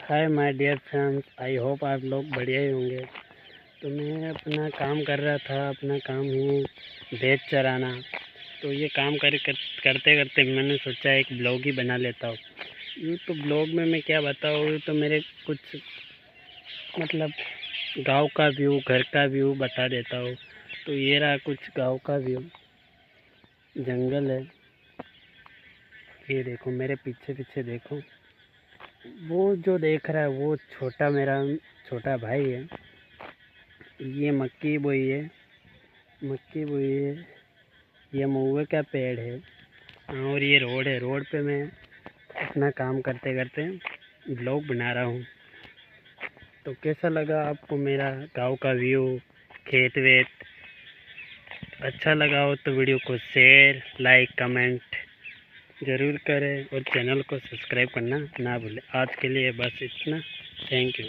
Hi my dear friends, I hope आप लोग बढ़िया ही होंगे। तो मैं अपना काम कर रहा था, अपना काम ही भैंस चराना। तो ये काम करते करते मैंने सोचा एक ब्लॉग ही बना लेता हूँ। यूँ तो ब्लॉग में मैं क्या बताऊँ, तो मेरे कुछ मतलब गांव का व्यू, घर का व्यू बता देता हूँ। तो ये रहा कुछ गांव का व्यू, जंगल है। ये देखो मेरे पीछे पीछे देखो, वो जो देख रहा है वो मेरा छोटा भाई है। ये मक्की बोई है, मक्की बोई है। ये महुए का पेड़ है और ये रोड है। रोड पे मैं अपना काम करते करते ब्लॉग बना रहा हूँ। तो कैसा लगा आपको मेरा गांव का व्यू, खेत वेत? अच्छा लगा हो तो वीडियो को शेयर, लाइक, कमेंट ज़रूर करें और चैनल को सब्सक्राइब करना ना भूलें। आज के लिए बस इतना। Thank you.